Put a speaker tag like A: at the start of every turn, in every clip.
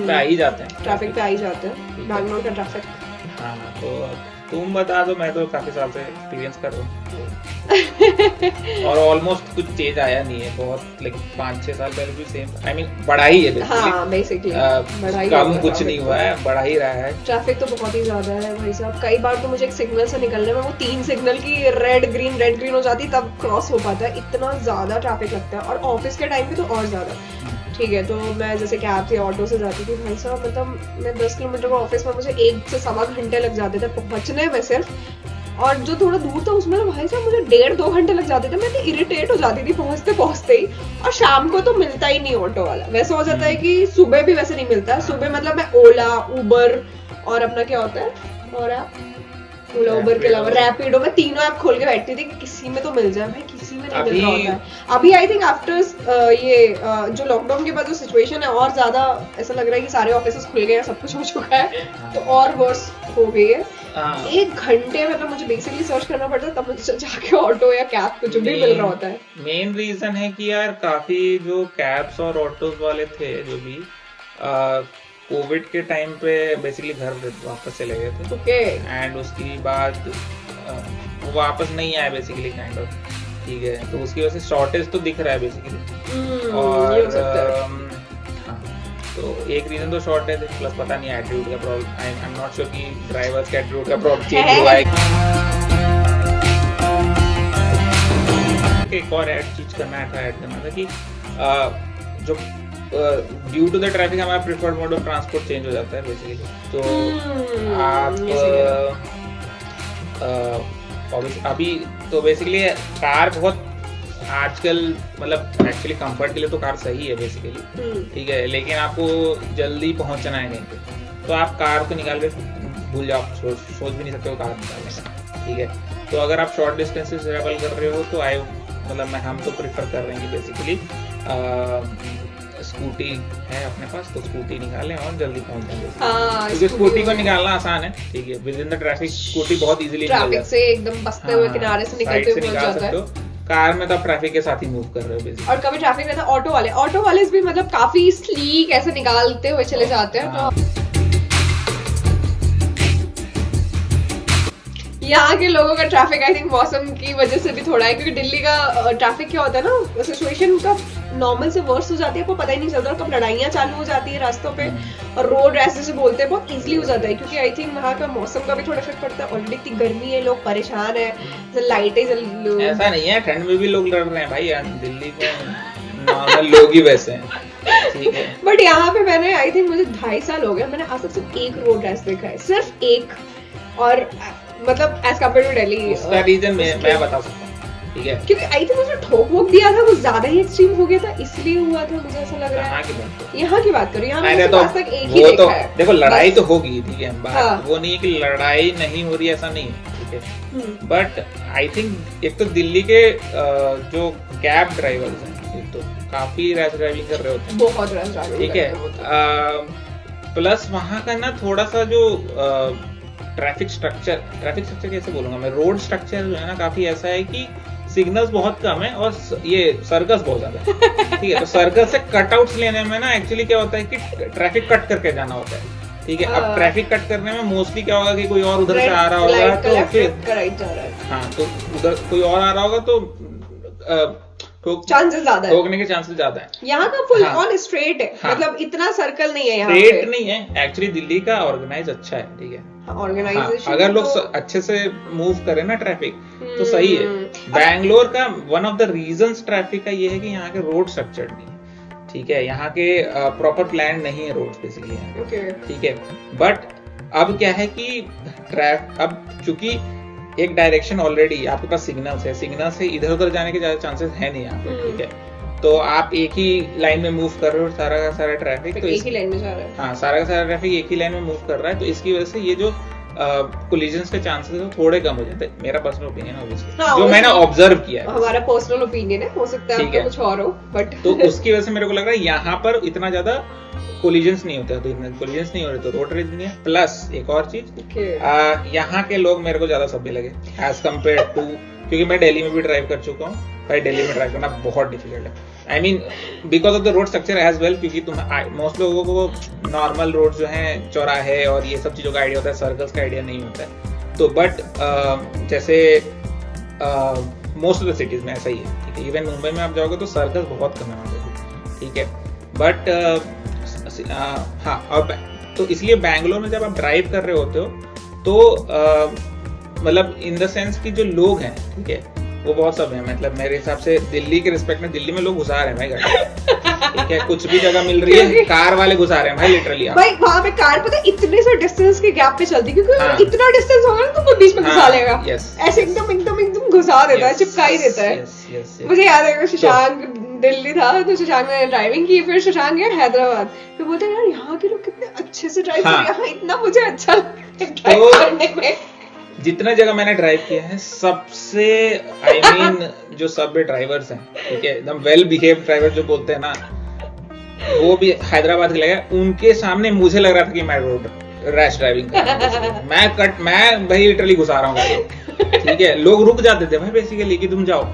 A: Traffic पे आ ही जाते हैं।
B: ट्रैफिक पे आ ही जाते हैं, बैंगलोर का ट्रैफिक।
A: हाँ, तो तुम बता दो, मैं तो काफी साल से एक्सपीरियंस कर रहा हूँ और ऑलमोस्ट कुछ चेंज आया नहीं है बहुत, लाइक 5-6 साल पहले भी सेम, आई मीन बढ़ा ही है
B: बेसिकली,
A: कम कुछ नहीं हुआ है, बढ़ा ही रहा है।
B: ट्रैफिक तो बहुत ही ज्यादा है भाई साहब। कई बार तो मुझे एक सिग्नल से निकलने में वो 3 सिग्नल की रेड ग्रीन हो जाती तब क्रॉस हो पाता है, इतना ज्यादा ट्रैफिक लगता है। और ऑफिस के टाइम पे तो और ज्यादा, ठीक है। तो मैं जैसे कैब से ऑटो से जाती थी भाई साहब, मतलब मैं 10 किलोमीटर का ऑफिस में मुझे 1 से सवा घंटे लग जाते थे पहुंचने में सिर्फ, और जो थोड़ा दूर था उसमें भाई साहब मुझे 1.5-2 घंटे लग जाते थे। मैं इरिटेट हो जाती थी पहुंचते ही। और शाम को तो मिलता ही नहीं ऑटो वाला, वैसा हो जाता है कि सुबह भी वैसे नहीं मिलता। सुबह मतलब मैं ओला, उबर और अपना क्या होता है और ऐप, ओला उबर के अलावा रैपिडो, मैं तीनों ऐप खोल के बैठती थी कि किसी में तो मिल जाए भाई, किसी में नहीं मिल रहा होता है। अभी आई थिंक आफ्टर ये जो लॉकडाउन के बाद जो सिचुएशन है और ज्यादा ऐसा लग रहा है कि सारे ऑफिस खुल गए हैं, सब कुछ हो चुका है, तो और वर्स हो गई है। 1 घंटे मतलब मुझे बेसिकली सर्च करना पड़ता है तब मुझे जाके ऑटो या कैब कुछ भी मिल रहा होता है।
A: मेन रीजन है कि यार काफी जो कैब्स और ऑटोज वाले थे जो भी कोविड के टाइम पे बेसिकली घर वापस चले गए थे,
B: ओके, एंड
A: उसके बाद वो वापस नहीं आए बेसिकली, काइंड ऑफ, ठीक है। तो उसकी वजह से शॉर्टेज तो दिख रहा है बेसिकली, और तो एक रीजन तो शॉर्टेज है, प्लस पता नहीं एटीट्यूड का problem, I am not sure कि ड्राइवर्स का एटीट्यूड का प्रॉब्लम चेंज हुआ है। एक और चीज करना था कि जो ड्यू टू द ट्रैफिक हमारा preferred mode of transport change हो जाता है बेसिकली। तो आप अभी तो बेसिकली कार बहुत आजकल, मतलब एक्चुअली कंफर्ट के लिए तो कार सही है बेसिकली, ठीक है, लेकिन आपको जल्दी पहुंचना है कहीं पे तो आप कार को निकाल के भूल जाओ, सोच भी नहीं सकते हो कार निकालने का, ठीक है। तो अगर आप शॉर्ट डिस्टेंसेस ट्रैवल कर रहे हो तो हम तो प्रेफर कर रहे हैं कि बेसिकली स्कूटी है अपने पास तो स्कूटी निकालें और जल्दी पहुंच जाएंगे, क्योंकि स्कूटी को निकालना आसान है, ठीक है। With in the traffic scooty बहुत इजीली
B: ट्रैफिक से एकदम बसते हुए किनारे से निकलते हुए पहुंच जाता है।
A: कार में तो आप ट्रैफिक के साथ ही मूव कर रहे हो बेसिकली।
B: और कभी ट्रैफिक रहता है, ऑटो वाले भी मतलब काफी स्लीक ऐसे निकालते हुए चले जाते हैं। तो यहाँ के लोगों का ट्रैफिक आई थिंक मौसम की वजह से भी थोड़ा है, क्योंकि दिल्ली का ट्रैफिक क्या होता है ना, सिचुएशन का नॉर्मल से वर्स हो जाती है, आपको पता ही नहीं चलता, कब लड़ाइयाँ चालू हो जाती है रास्तों पे, और रोड ऐसे से बोलते हैं बहुत इजीली हो जाता है, क्योंकि आई थिंक वहाँ का मौसम का भी थोड़ा इफेक्ट पड़ता है। ऑलरेडी इतनी गर्मी है, लोग परेशान है, लाइटें
A: ऐसा नहीं है, ठंड में भी लोग लड़ रहे हैं भाई, दिल्ली में नॉर्मल लोग ही वैसे हैं, ठीक है।
B: बट यहाँ पे मैंने आई थिंक मुझे 2.5 साल हो गए, मैंने आज तक सिर्फ एक रोड रैश देखा है, सिर्फ एक, और मतलब एज कम्पेयर टू दिल्ली।
A: उसका रीजन मैं बता सकता हूँ, ठीक है,
B: क्योंकि आई थिंक उसने ठोक वोक दिया था, वो ज्यादा ही एक्सट्रीम हो गया था, इसलिए हुआ था, मुझे ऐसा लग रहा है। यहाँ की बात करो, यहाँ मैंने आज तक एक ही देखा है।
A: देखो लड़ाई तो होगी, ठीक है, बात वो नहीं है कि लड़ाई नहीं हो रही, ऐसा नहीं है, ठीक है। बट आई थिंक एक तो दिल्ली के जो कैब ड्राइवर्स हैं, एक तो काफी रैश ड्राइविंग कर रहे होते हैं,
B: बहुत रैश ड्राइविंग,
A: ठीक है। प्लस वहाँ का ना थोड़ा सा जो ट्रैफिक स्ट्रक्चर कैसे बोलूंगा मैं, रोड स्ट्रक्चर जो है ना काफी ऐसा है कि सिग्नल्स बहुत कम है और ये सर्कस बहुत ज्यादा है, ठीक है। तो सर्कस से कटआउट्स लेने में ना एक्चुअली क्या होता है कि ट्रैफिक कट करके जाना होता है, ठीक है। अब ट्रैफिक कट करने में मोस्टली क्या होगा कि कोई और उधर से आ रहा होगा तो फिर हाँ, तो उधर कोई और आ रहा होगा तो
B: चांसेस ज्यादा है,
A: ठोकने के चांसेस ज्यादा है।
B: यहाँ का फुल ऑन स्ट्रेट है, मतलब इतना सर्कल नहीं है यहाँ पे।
A: स्ट्रेट नहीं है एक्चुअली, दिल्ली का ऑर्गेनाइज अच्छा है, ठीक है,
B: ऑर्गेनाइजेशन।
A: अगर लोग अच्छे से मूव करें ना ट्रैफिक तो सही है। बैंगलोर का one of the reasons traffic का ये है कि यहाँ के रोड स्ट्रक्चर नहीं है, ठीक है, यहाँ के प्रॉपर प्लान नहीं है रोड बेसिकली यहाँ, ठीक है। बट अब क्या है कि अब चूंकि एक डायरेक्शन ऑलरेडी आपके पास सिग्नल से इधर उधर जाने के ज्यादा चांसेस है नहीं यहाँ पे, ठीक है। तो आप एक ही लाइन में मूव कर रहे हो, सारा का सारा ट्रैफिक तो
B: एक ही लाइन में जा रहा है,
A: हाँ, सारा का सारा ट्रैफिक एक ही लाइन में मूव कर रहा है, तो इसकी वजह से ये जो कोलिजन्स के चांसेस है थोड़े कम हो जाते हैं। मेरा पर्सनल ओपिनियन ऑब्वियसली, जो मैंने ऑब्जर्व किया है,
B: हमारा पर्सनल ओपिनियन है, हो सकता है आपका कुछ और हो, बट
A: तो उसकी वजह से मेरे को लग रहा है यहाँ पर इतना ज्यादा कोलिजन्स नहीं होता है, तो इतना कोलिजन्स नहीं हो रहे तो रोड रेज नहीं है। प्लस एक और चीज, यहाँ के लोग मेरे को ज्यादा सभ्य लगे एज कम्पेयर टू, क्योंकि मैं दिल्ली में भी ड्राइव कर चुका हूँ, भाई दिल्ली में ड्राइव करना बहुत डिफिकल्ट है। I mean because of the road structure as well, क्योंकि मोस्ट लोगों को नॉर्मल रोड जो है, चौराहे और ये सब चीज़ों का आइडिया होता है, सर्कल्स का आइडिया नहीं होता है। तो बट जैसे मोस्ट ऑफ द सिटीज़ में ऐसा ही है, ठीक है। इवन मुंबई में आप जाओगे तो सर्कल्स बहुत कम है वहाँ पे, ठीक है। बट हाँ, और तो इसलिए बैंगलोर में जब आप ड्राइव कर रहे होते हो तो मतलब इन द सेंस कि जो लोग हैं, ठीक है, वो बहुत सब है। मतलब मेरे हिसाब से दिल्ली के रिस्पेक्ट में दिल्ली में लोग घुसा रहे हैं भाई गाड़ी, ठीक है। कुछ भी जगह मिल रही है कार वाले घुसा रहे हैं भाई, लिटरली।
B: भाई वहाँ पे कार पता है इतने से डिस्टेंस के गैप पे चलती, क्योंकि
A: हाँ,
B: इतना डिस्टेंस होगा ना तो वो बीच में घुसा लेगा, ऐसे एकदम घुसा देता है, चिपका ही देता है। मुझे याद है शशांक दिल्ली था तो शशांक ने ड्राइविंग की, फिर शशांक गया हैदराबाद, फिर बोलते यार यहाँ के लोग कितने अच्छे से ड्राइव कर रहे हैं, यहाँ इतना मुझे अच्छा लगता है ड्राइव करने में।
A: जितना जगह मैंने ड्राइव किया है, सबसे आई मीन जो सबवे ड्राइवर्स हैं, ठीक है, एकदम वेल बिहेव ड्राइवर जो बोलते हैं ना, वो भी हैदराबाद के लगे। उनके सामने मुझे लग रहा था कि मैं रोड रैश ड्राइविंग कर रहा हूं। मैं भाई लिटरली घुसा रहा हूँ, ठीक है। लोग रुक जाते थे भाई बेसिकली कि तुम जाओ,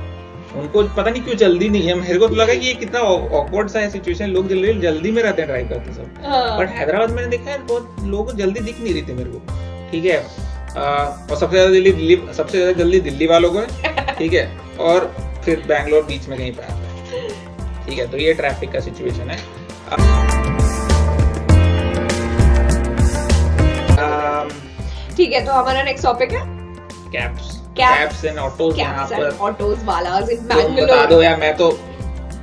A: उनको पता नहीं क्यों जल्दी नहीं है। मेरे को तो लगा कि ये कितना ऑकवर्ड सा है सिचुएशन, लोग जल्दी में रहते हैं ड्राइव करते सब। बट हैदराबाद मैंने देखा है बहुत लोगों को जल्दी दिख नहीं रही थी मेरे को, ठीक है। और सबसे ज्यादा जल्दी दिल्ली वालों को है, ठीक है। और फिर बैंगलोर बीच में कहीं पे आता है, ठीक है। तो ये ट्रैफिक का सिचुएशन है।
B: ठीक है, तो हमारा नेक्स्ट टॉपिक है
A: कैब्स एंड ऑटोज। यहाँ पर
B: ऑटोज वाला
A: बता दो यार, मैं तो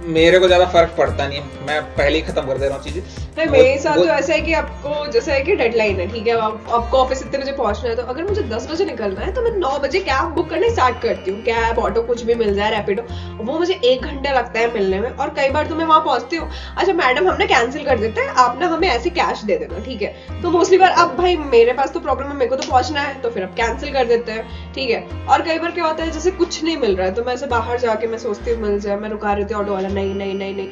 A: मेरे को ज्यादा फर्क पड़ता नहीं है, मैं पहले ही खत्म कर दे रहा हूँ चीजें।
B: मेरे साथ तो ऐसा है कि आपको जैसा है कि डेडलाइन है, ठीक है, आपको ऑफिस इतने बजे पहुंचना है, तो अगर मुझे 10 बजे निकलना है तो मैं 9 बजे कैब बुक करने स्टार्ट करती हूँ। कैब, ऑटो कुछ भी मिल जाए, रैपिडो, वो मुझे 1 घंटा लगता है मिलने में। और कई बार तो मैं वहां पहुंचती हूँ, अच्छा मैडम हमने कैंसिल कर देते हैं, आप ना हमें ऐसे कैश दे देना, ठीक है। तो मोस्टली बार अब भाई मेरे पास तो प्रॉब्लम है, मेरे को तो पहुंचना है, तो फिर अब कैंसिल कर देते हैं, ठीक है। और कई बार क्या होता है जैसे कुछ नहीं मिल रहा है, तो मैं ऐसे बाहर जाके मैं सोचती हूँ मिल जाए, मैं रुका रही थी ऑटो वाला, नहीं।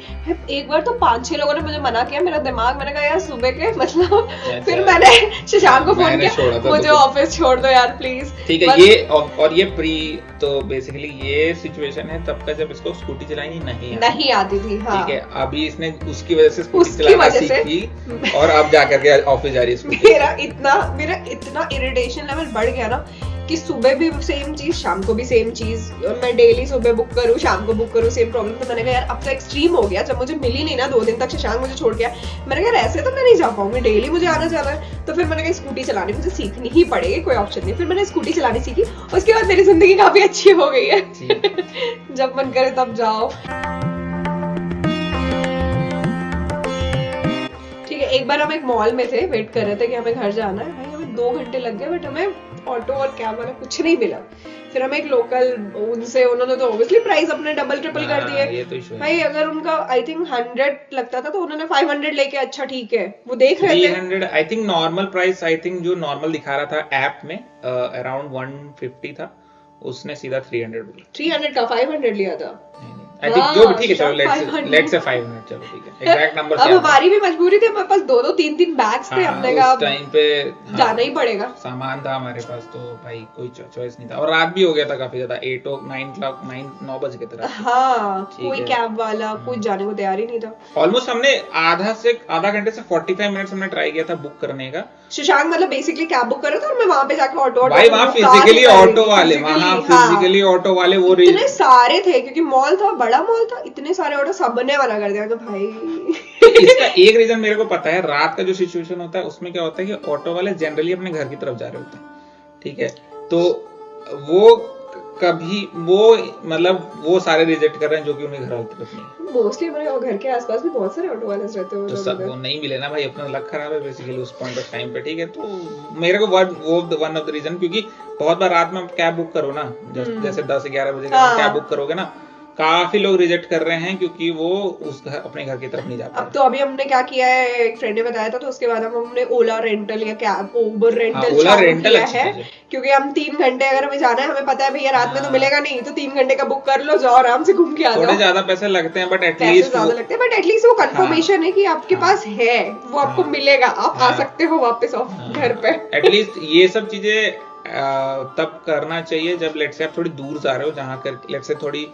B: एक बार तो 5-6 लोगों ने मुझे मना किया, मेरा दिमाग, मैंने कहा यार सुबह के मतलब, फिर मैंने शशांक को फोन किया, मुझे ऑफिस छोड़ दो यार प्लीज,
A: ठीक है। ये और ये प्री तो बेसिकली ये सिचुएशन है तब का जब इसको स्कूटी चलानी नहीं आती
B: थी, हाँ।
A: ठीक है। अभी इसने उसकी वजह से स्कूटी चलाना सीखी और अब जाकर के ऑफिस जा रही है।
B: मेरा इतना इरिटेशन लेवल बढ़ गया ना कि सुबह भी सेम चीज, शाम को भी सेम चीज, मैं डेली सुबह बुक करूँ, शाम को बुक करूँ, सेम प्रॉब्लम। तो मैंने कहा यार अब तो एक्सट्रीम हो गया, जब मुझे मिली नहीं ना 2 दिन तक, शशांक मुझे छोड़ गया, मैंने कहा ऐसे तो मैं नहीं जा पाऊंगी, डेली मुझे आना जाना है। तो फिर मैंने कहा स्कूटी चलानी मुझे सीखनी ही पड़ेगी, कोई ऑप्शन नहीं। फिर मैंने स्कूटी चलानी सीखी, उसके बाद मेरी जिंदगी काफी अच्छी हो गई है। जब मन करे तब जाओ, ठीक है। एक बार हम एक मॉल में थे, वेट कर रहे थे कि हमें घर जाना है, भाई हमें 2 घंटे लग गए, बट हमें ऑटो और कैब वाला कुछ नहीं मिला। फिर हमें एक लोकल, उन्होंने तो ऑब्वियसली प्राइस अपने डबल ट्रिपल कर दिए।
A: तो
B: भाई अगर उनका आई थिंक 100 लगता था तो उन्होंने 500 लेके, अच्छा ठीक है, वो देख रहे थे
A: 300। I think normal price, I think जो नॉर्मल दिखा रहा था ऐप में अराउंड 150 था, उसने सीधा 300 बोला।
B: 300 का 500 लिया था।
A: आई थिंक जो ठीक है, चलो लेट्स से 500, चलो ठीक है, एग्जैक्ट नंबर।
B: अब हमारी भी मजबूरी थी, हमारे पास 2-2 3-3 बैग्स थे, हमने कहा
A: उस टाइम पे
B: जाना ही पड़ेगा,
A: सामान था हमारे पास, तो भाई कोई चॉइस नहीं था। और रात भी हो गया था काफी ज्यादा, 9 बजे की तरह।
B: हाँ, कोई कैब वाला कोई जाने को तैयार ही नहीं था।
A: ऑलमोस्ट हमने आधा घंटे से 45 मिनट्स हमने ट्राई किया था बुक करने का।
B: शशांक मतलब बेसिकली कैब बुक कर रहा था और मैं वहां पे जाके ऑटो
A: भाई वहाँ फिजिकली ऑटो वाले वो
B: इतने सारे थे, क्योंकि मॉल था, बड़ा मॉल था, इतने सारे ऑटो सबने मना कर दिया। तो भाई
A: इसका एक रीजन मेरे को पता है, रात का जो सिचुएशन होता है उसमें क्या होता है कि ऑटो वाले जनरली अपने घर की तरफ जा रहे होते हैं, ठीक है। तो वो कभी वो सारे रिजेक्ट कर रहे हैं जो कि उन्हें घर वाली तरफ नहीं।
B: मोस्टली हमारे घर के आसपास भी बहुत सारे ऑटो वाले रहते हैं,
A: तो सब वो नहीं मिले ना भाई, अपना लक खराब है बेसिकली उस पॉइंट ऑफ टाइम पे, ठीक है। तो मेरे को वो वन ऑफ द रीजन, क्योंकि बहुत बार रात में कैब बुक करो ना, जैसे 10-11 बजे कैब बुक करोगे ना, काफी लोग रिजेक्ट कर रहे हैं क्योंकि वो अपने घर की तरफ नहीं जा पाते।
B: अब तो अभी हमने क्या किया है, एक फ्रेंड ने बताया था, तो उसके बाद हमने ओला रेंटल या कैब, उबर रेंटल किया है, क्योंकि हम 3 घंटे अगर हमें जाना है, हमें पता है भैया रात में तो मिलेगा नहीं, तो 3 घंटे का बुक कर लो, जाओ आराम से घूम के आ जाओ।
A: थोड़े ज्यादा पैसे लगते हैं, बट एटलीस्ट
B: वो कंफर्मेशन है कि आपके पास है, वो आपको मिलेगा, आप आ सकते हो वापस घर पे।
A: एटलीस्ट ये सब चीजें तब करना चाहिए जब लेट्स से आप थोड़ी दूर जा रहे हो, जहाँ कर लेट्स से थोड़ी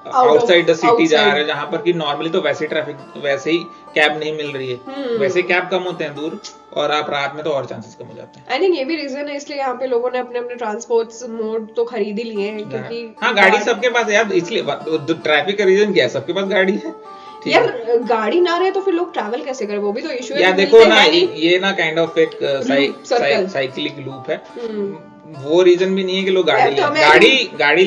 A: आउटसाइड द सिटी जा
B: outside.
A: रहे हैं, जहाँ पर कि नॉर्मली तो वैसे ट्रैफिक वैसे ही कैब नहीं मिल रही है, वैसे कैब कम होते हैं दूर, और आप रात में तो और चांसेस कम हो जाते हैं।
B: आई थिंक ये भी रीजन है, इसलिए यहाँ पे लोगों ने अपने अपने ट्रांसपोर्ट मोड तो खरीद ही लिए हैं, क्योंकि
A: हाँ गाड़ी सबके पास है यार, इसलिए ट्रैफिक का रीजन क्या है, सबके पास गाड़ी है।
B: यार गाड़ी ना रहे तो फिर लोग ट्रैवल कैसे करें, वो भी तो इशू है।
A: यार देखो ना, ये ना काइंड ऑफ एक
B: circle.
A: साइक्लिक लूप है, वो रीजन भी नहीं है कि लोग गाड़ी
B: तो
A: गाड़ी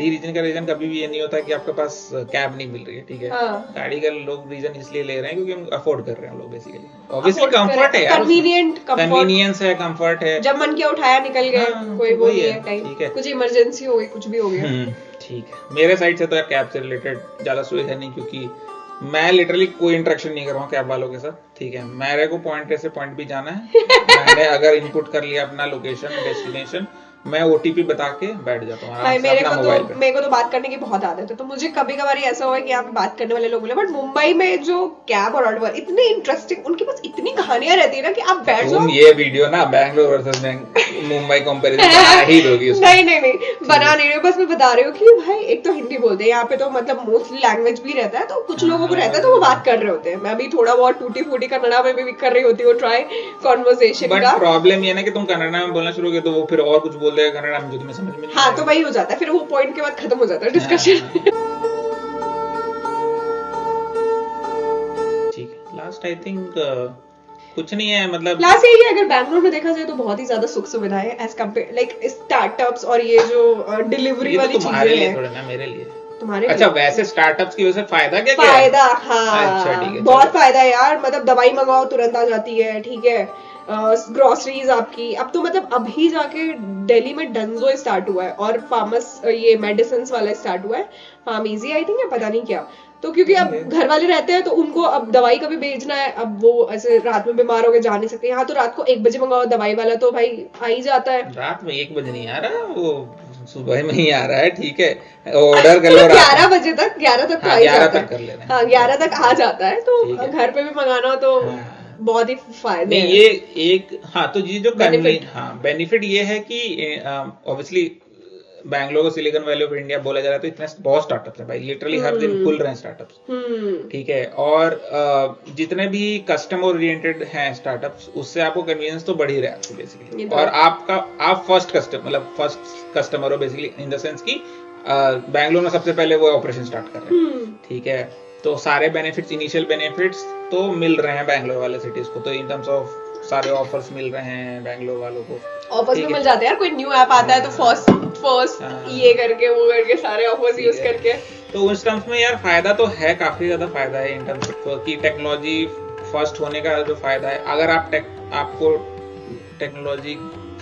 A: रीजन का रीजन कभी भी ये नहीं होता कि आपके पास कैब नहीं मिल रही है, ठीक है।
B: हाँ।
A: गाड़ी का लोग रीजन इसलिए ले रहे हैं क्योंकि हम अफोर्ड कर रहे हैं लोग बेसिकली, ऑब्वियसली कंफर्ट है यार, कन्वीनियंस है, कंफर्ट है,
B: जब मन किया उठाया निकल गए,
A: हाँ,
B: कोई वो नहीं है
A: ठीक
B: टाइम,
A: है।
B: कुछ इमरजेंसी हो गई, कुछ भी हो गया।
A: ठीक है। मेरे साइड से तो यार कैब से रिलेटेड ज्यादा सुविधा है नहीं, क्योंकि मैं लिटरली कोई इंटरेक्शन नहीं कर रहा हूँ कैब वालों के साथ, ठीक है। मेरे को पॉइंट ए से पॉइंट बी जाना है, मैंने अगर इनपुट कर लिया अपना लोकेशन डेस्टिनेशन, मैं ओटीपी बता के बैठ जाता हूँ आराम से अपना मोबाइल पे।
B: मेरे को तो बात करने की बहुत आदत है, तो मुझे कभी कभार ऐसा हुआ कि यहाँ पे बात करने वाले लोग बोले, बट मुंबई में जो कैब और ऑटो इतने इंटरेस्टिंग, उनके पास इतनी कहानियां रहती है ना कि आप बैठ जाओ।
A: ये वीडियो ना बैंगलोर वर्सेस मुंबई कंपैरिजन बना ही दोगी उसमें।
B: नहीं बना नहीं रही हूँ, बस मैं बता रही हूँ कि भाई एक तो हिंदी बोलते हैं यहाँ पे, तो मतलब मोस्टली लैंग्वेज भी रहता है, तो कुछ लोगों को रहता है तो वो बात कर रहे होते हैं। मैं भी थोड़ा बहुत टूटी फूटी कन्नड़ा में भी कर रही होती हूँ ट्राई कॉन्वर्सेशन का।
A: बट प्रॉब्लम ये ना कि तुम कन्नड़ा में बोलना शुरू किया तो वो फिर और कुछ बोल देगा कन्नड़ा में जो तुम्हें समझ में नहीं।
B: हाँ, तो वही हो जाता है, फिर वो पॉइंट के बाद खत्म हो जाता है डिस्कशन।
A: ठीक है, लास्ट आई थिंक कुछ नहीं है, मतलब
B: लास्ट यही है, अगर बैंगलोर में देखा जाए तो बहुत ही ज्यादा सुख सुविधाएं है एज कम्पेयर लाइक स्टार्टअप्स और ये जो डिलीवरी वाली चीजें
A: तुम्हारे लिए
B: हैं।
A: थोड़ा ना, मेरे लिए
B: तुम्हारे
A: अच्छा वैसे स्टार्टअप्स की वजह से फायदा क्या
B: फायदा, हाँ
A: अच्छा ठीक है,
B: बहुत फायदा है यार, मतलब दवाई मंगाओ तुरंत आ जाती है, ठीक है। ग्रोसरीज आपकी अब तो मतलब अभी जाके दिल्ली में डंजो स्टार्ट हुआ है, और फार्मस ये मेडिसिन वाला स्टार्ट हुआ है, फार्मेसी आई थिंक है, पता नहीं क्या। तो क्योंकि अब घर वाले रहते हैं तो उनको अब दवाई कभी भेजना है, अब वो ऐसे रात में बीमार हो गए जा नहीं सकते, यहाँ तो रात को 1 बजे मंगाओ दवाई वाला तो भाई आ ही जाता है।
A: रात में 1 बजे नहीं आ रहा, वो सुबह में ही आ रहा है, ठीक है। ऑर्डर कर लो
B: 11 बजे तक, 11 तक तो आ ही जाता है,
A: कर लेना,
B: हाँ 11 तक आ जाता है, तो घर पे भी मंगाना हो तो बहुत ही फायदे हैं।
A: ये एक हाँ, तो ये जो बेनिफिट ये है कि ऑब्वियसली बैंगलोर को सिलिकॉन वैली ऑफ इंडिया बोला जा रहा है, तो इतने बहुत स्टार्टअप्स है भाई, लिटरली हर दिन खुल रहे हैं स्टार्टअप्स, ठीक है। और जितने भी कस्टमर ओरिएंटेड हैं स्टार्टअप्स, उससे आपको कन्वीनियंस तो बढ़ ही रहा है बेसिकली, और आप फर्स्ट कस्टमर हो बेसिकली, इन द सेंस की बैंगलोर में सबसे पहले वो ऑपरेशन स्टार्ट कर रहे हैं, ठीक है। तो सारे बेनिफिट्स, इनिशियल बेनिफिट्स तो मिल रहे हैं बैंगलोर वाले सिटीज को, तो इन टर्म्स ऑफ सारे ऑफर्स मिल रहे हैं बैंगलोर वालों को,
B: ऑफर्स भी मिल जाते हैं यार, कोई न्यू ऐप आता है तो फर्स्ट ये करके वो करके सारे ऑफर्स यूज करके,
A: तो उस टर्म्स में यार फायदा तो है, काफी ज्यादा फायदा है इन टर्म्स की टेक्नोलॉजी फर्स्ट होने का जो फायदा है। अगर आपको टेक्नोलॉजी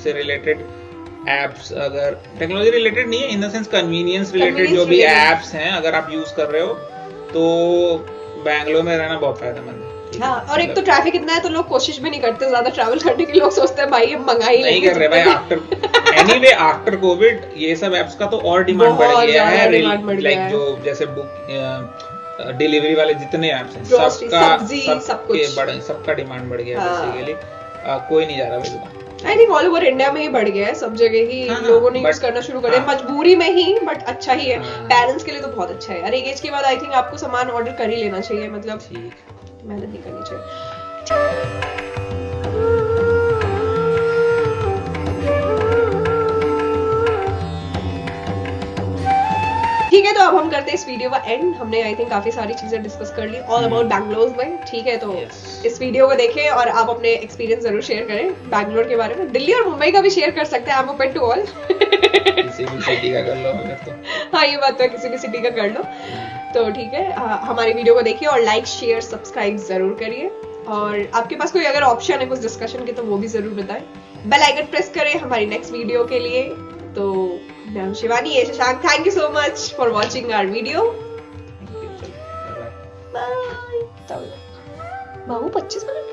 A: से रिलेटेड एप्स, अगर टेक्नोलॉजी रिलेटेड नहीं है in the sense convenience related जो भी एप्स हैं, अगर आप यूज कर रहे हो तो बैंगलोर में रहना बहुत फायदेमंद है।
B: हाँ, और एक तो ट्रैफिक इतना है तो लोग कोशिश भी नहीं करते ज्यादा ट्रैवल करने की, लोग सोचते हैं भाई हम मंगा ही
A: नहीं कर रहे भाई। एनीवे आफ्टर कोविड ये सब एप्स का तो और डिमांड बढ़ गया है, लाइक जो जैसे बुक डिलीवरी वाले जितने एप्स हैं सबका डिमांड बढ़ गया है बेसिकली, कोई नहीं जा रहा भाई।
B: I think all over India में ही बढ़ गया है, सब जगह ही लोगों ने यूज करना शुरू कर दिया, मजबूरी में ही, बट अच्छा ही है। पेरेंट्स के लिए तो बहुत अच्छा है यार, एक एज के बाद आई थिंक आपको सामान ऑर्डर कर ही लेना चाहिए, मतलब मेहनत नहीं करनी चाहिए। ठीक है, तो अब हम करते हैं इस वीडियो का एंड। हमने आई थिंक काफी सारी चीजें डिस्कस कर ली ऑल अबाउट बैंगलोर में, ठीक है। तो इस वीडियो को देखें और आप अपने एक्सपीरियंस जरूर शेयर करें बैंगलोर के बारे में, दिल्ली और मुंबई का भी शेयर कर सकते हैं, I am open to all.
A: किसी भी सिटी का कर लो अगर तो।
B: हाँ, ये बात तो है, किसी भी सिटी का कर लो। तो ठीक है, हमारी वीडियो को देखिए और लाइक शेयर सब्सक्राइब जरूर करिए, और आपके पास कोई अगर ऑप्शन है कुछ डिस्कशन के तो वो भी जरूर बताएं। बेल आइकन प्रेस करें हमारी नेक्स्ट वीडियो के लिए। तो मैं हूं शिवानी, ये Shashank, thank you so much for watching our video. Bye. बाबू 25 मिनट